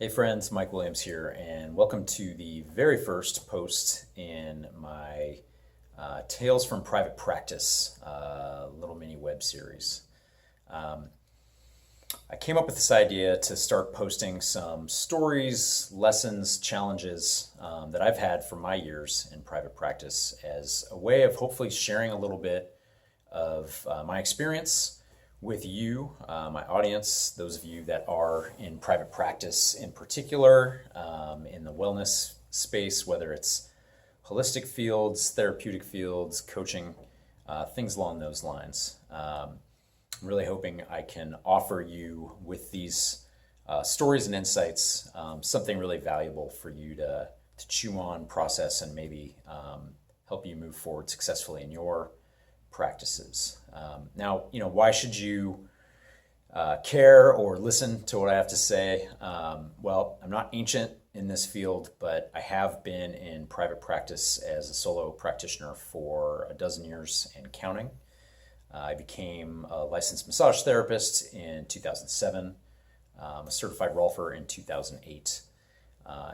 Hey friends, Mike Williams here, and welcome to the very first post in my Tales from Private Practice little mini web series. I came up with this idea to start posting some stories, lessons, challenges that I've had from my years in private practice as a way of hopefully sharing a little bit of my experience with you, my audience, those of you that are in private practice in particular, in the wellness space, whether it's holistic fields, therapeutic fields, coaching, things along those lines. I'm really hoping I can offer you with these stories and insights something really valuable for you to chew on, process, and maybe help you move forward successfully in your practices. Now, why should you care or listen to what I have to say? Well, I'm not ancient in this field, but I have been in private practice as a solo practitioner for a dozen years and counting. I became a licensed massage therapist in 2007, a certified Rolfer in 2008.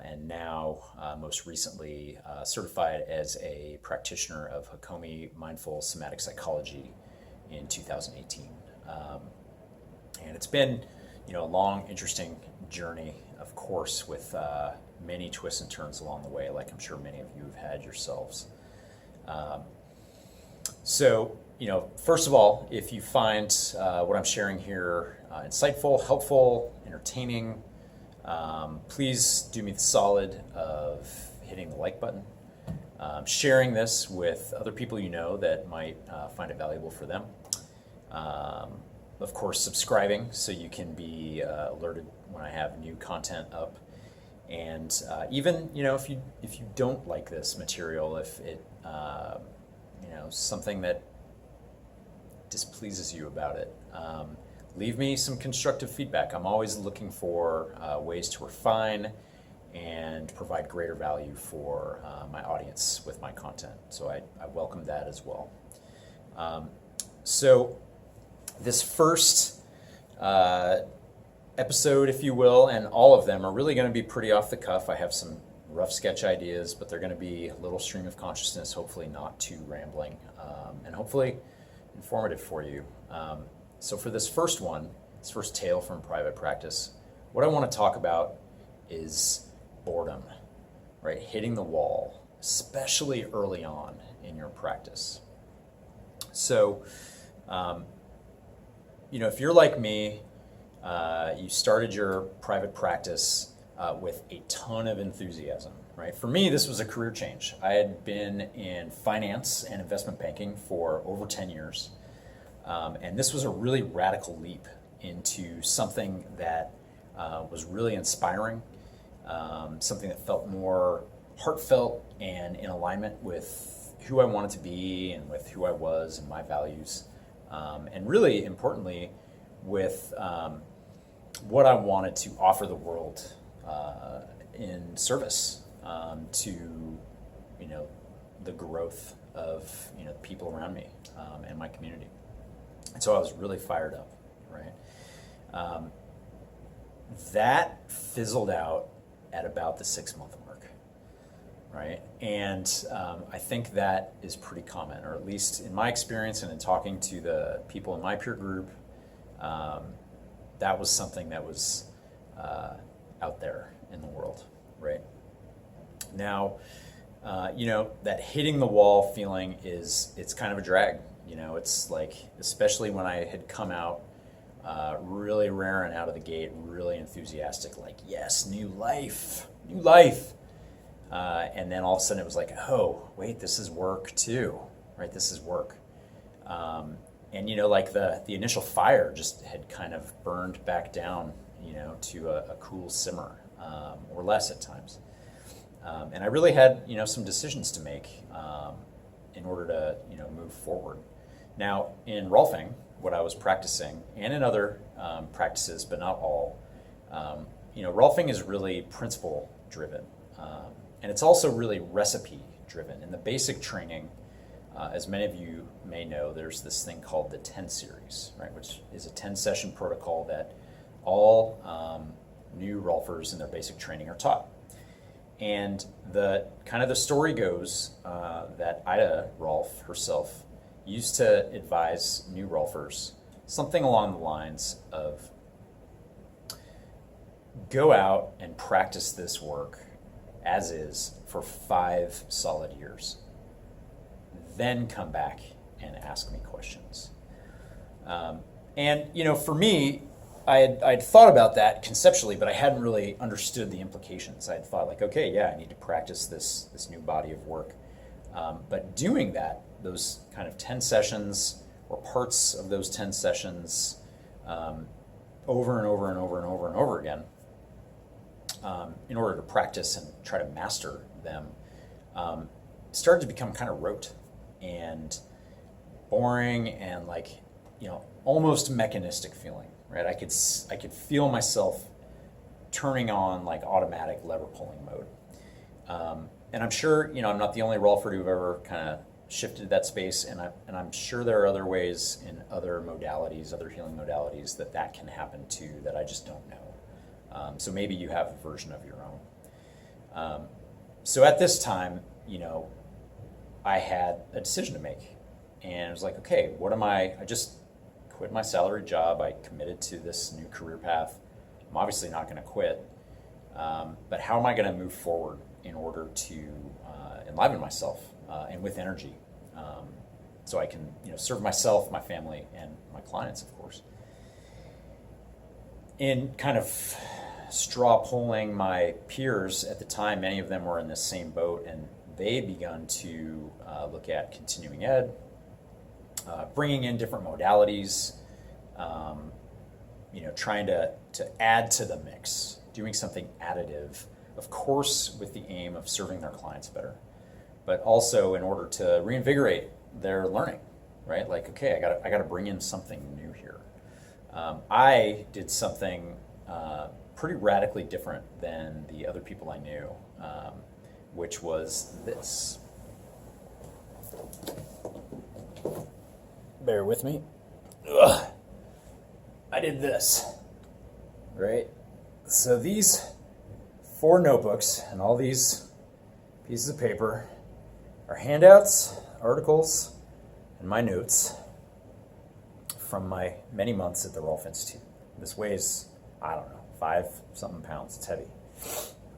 And now, most recently, certified as a practitioner of Hakomi mindful somatic psychology in 2018. And it's been, a long, interesting journey, of course, with many twists and turns along the way, like I'm sure many of you have had yourselves. So, first of all, if you find what I'm sharing here insightful, helpful, entertaining, please do me the solid of hitting the like button, sharing this with other people you know that might find it valuable for them. Of course, subscribing so you can be alerted when I have new content up. And even if you don't like this material, if it something that displeases you about it, leave me some constructive feedback. I'm always looking for ways to refine and provide greater value for my audience with my content. So I welcome that as well. So this first episode, if you will, and all of them are really going to be pretty off the cuff. I have some rough sketch ideas, but they're going to be a little stream of consciousness, hopefully not too rambling, and hopefully informative for you. So for this first tale from private practice, what I want to talk about is boredom, right? Hitting the wall, especially early on in your practice. So, if you're like me, you started your private practice with a ton of enthusiasm, right? For me, this was a career change. I had been in finance and investment banking for over 10 years. And this was a really radical leap into something that was really inspiring, something that felt more heartfelt and in alignment with who I wanted to be and with who I was and my values. And really importantly, with what I wanted to offer the world in service to, the growth of, the people around me and my community. And so I was really fired up, right? That fizzled out at about the 6-month mark, right? And I think that is pretty common, or at least in my experience and in talking to the people in my peer group, that was something that was out there in the world, right? Now, that hitting the wall feeling it's kind of a drag. It's like, especially when I had come out really raring out of the gate, really enthusiastic, like, yes, new life. And then all of a sudden it was like, oh, wait, this is work too, right? This is work. And, like the initial fire just had kind of burned back down, to a cool simmer, or less at times. And I really had, some decisions to make in order to, move forward. Now, in Rolfing, what I was practicing, and in other practices, but not all, Rolfing is really principle-driven. And it's also really recipe-driven. In the basic training, as many of you may know, there's this thing called the 10 series, right, which is a 10-session protocol that all new Rolfers in their basic training are taught. And the story goes that Ida Rolf herself used to advise new Rolfers something along the lines of, go out and practice this work as is for 5 solid years. Then come back and ask me questions. And for me, I'd thought about that conceptually, but I hadn't really understood the implications. I'd thought like, okay, yeah, I need to practice this new body of work. But doing that, those kind of 10 sessions or parts of those 10 sessions over and over and over and over and over again, in order to practice and try to master them, started to become kind of rote and boring and almost mechanistic feeling, right? I could feel myself turning on like automatic lever pulling mode. And I'm sure, I'm not the only Rolfer who've ever kind of shifted that space, and I'm sure there are other ways in other modalities, other healing modalities that can happen too that I just don't know. So maybe you have a version of your own. So at this time, I had a decision to make, and it was like, okay, I just quit my salaried job. I committed to this new career path. I'm obviously not going to quit, but how am I going to move forward in order to enliven myself and with energy, so I can serve myself, my family, and my clients, of course. In kind of straw polling my peers at the time, many of them were in this same boat, and they had begun to look at continuing ed, bringing in different modalities, trying to add to the mix, doing something additive, of course with the aim of serving their clients better, but also in order to reinvigorate their learning, right? Like, okay, I got to bring in something new here. I did something pretty radically different than the other people I knew, which was this. Bear with me. Ugh. I did this, right? So these 4 notebooks and all these pieces of paper are handouts, articles, and my notes from my many months at the Rolf Institute. This weighs, 5-something pounds. It's heavy.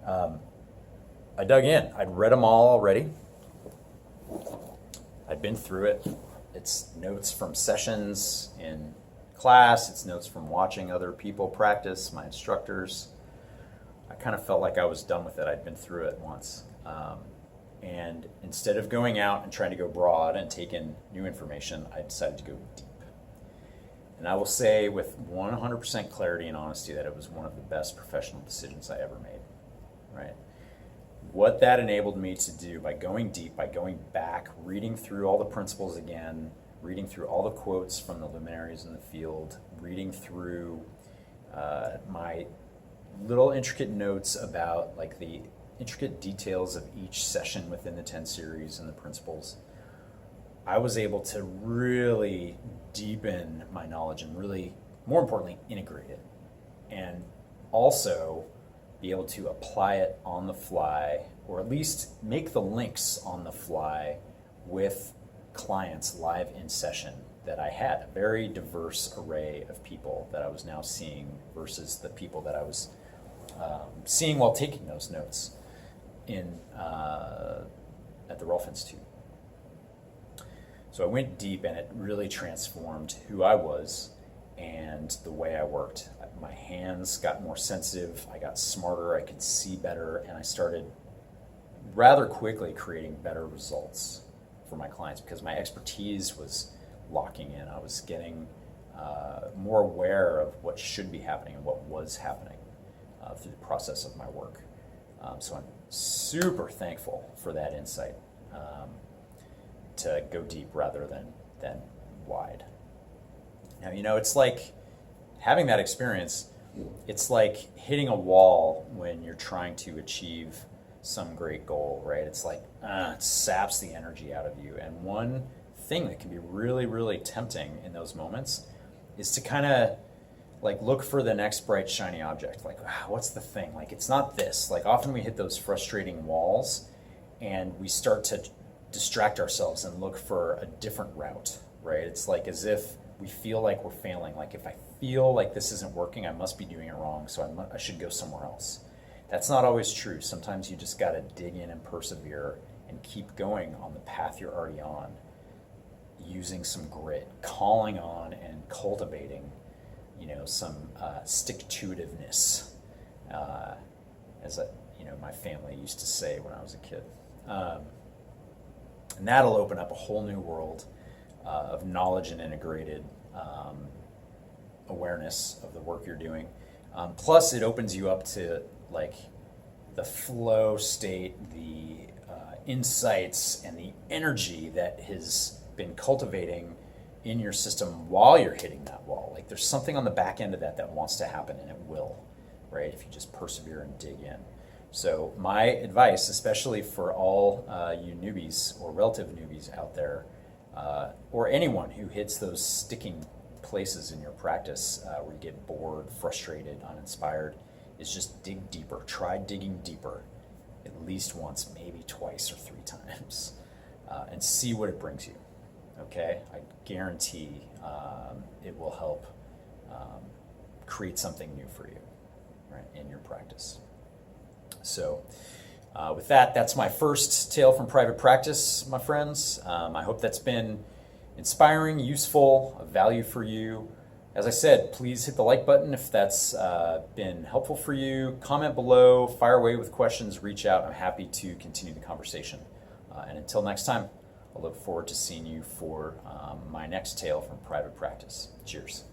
I dug in. I'd read them all already. I'd been through it. It's notes from sessions in class. It's notes from watching other people practice, my instructors. I kind of felt like I was done with it. I'd been through it once. And instead of going out and trying to go broad and take in new information, I decided to go deep. And I will say with 100% clarity and honesty that it was one of the best professional decisions I ever made, right? What that enabled me to do by going deep, by going back, reading through all the principles again, reading through all the quotes from the luminaries in the field, reading through my little intricate notes about like the intricate details of each session within the 10 series and the principles, I was able to really deepen my knowledge and really, more importantly, integrate it. And also be able to apply it on the fly, or at least make the links on the fly with clients live in session that I had. A very diverse array of people that I was now seeing versus the people that I was seeing while taking those notes at the Rolf Institute. So I went deep, and it really transformed who I was and the way I worked. My hands got more sensitive, I got smarter, I could see better, and I started rather quickly creating better results for my clients because my expertise was locking in. I was getting more aware of what should be happening and what was happening through the process of my work. So I'm super thankful for that insight, to go deep rather than wide. Now, it's like having that experience, it's like hitting a wall when you're trying to achieve some great goal, right? It's like, it saps the energy out of you. And one thing that can be really, really tempting in those moments is to kind of like look for the next bright shiny object. Like, what's the thing? Like, it's not this. Like, often we hit those frustrating walls and we start to distract ourselves and look for a different route, right? It's like as if we feel like we're failing. Like, if I feel like this isn't working, I must be doing it wrong, so I should go somewhere else. That's not always true. Sometimes you just got to dig in and persevere and keep going on the path you're already on, using some grit, calling on and cultivating, some stick-to-itiveness, as my family used to say when I was a kid. And that'll open up a whole new world of knowledge and integrated awareness of the work you're doing. Plus, it opens you up to like the flow state, the insights, and the energy that has been cultivating in your system while you're hitting that wall. Like there's something on the back end of that wants to happen, and it will, right? If you just persevere and dig in. So my advice, especially for all you newbies or relative newbies out there, or anyone who hits those sticking places in your practice where you get bored, frustrated, uninspired, is just dig deeper. Try digging deeper at least once, maybe twice or 3 times, and see what it brings you. Okay? I guarantee it will help create something new for you, right, in your practice. So with that, that's my first tale from private practice, my friends. I hope that's been inspiring, useful, of value for you. As I said, please hit the like button if that's been helpful for you. Comment below, fire away with questions, reach out. I'm happy to continue the conversation. And until next time, I look forward to seeing you for my next tale from private practice. Cheers.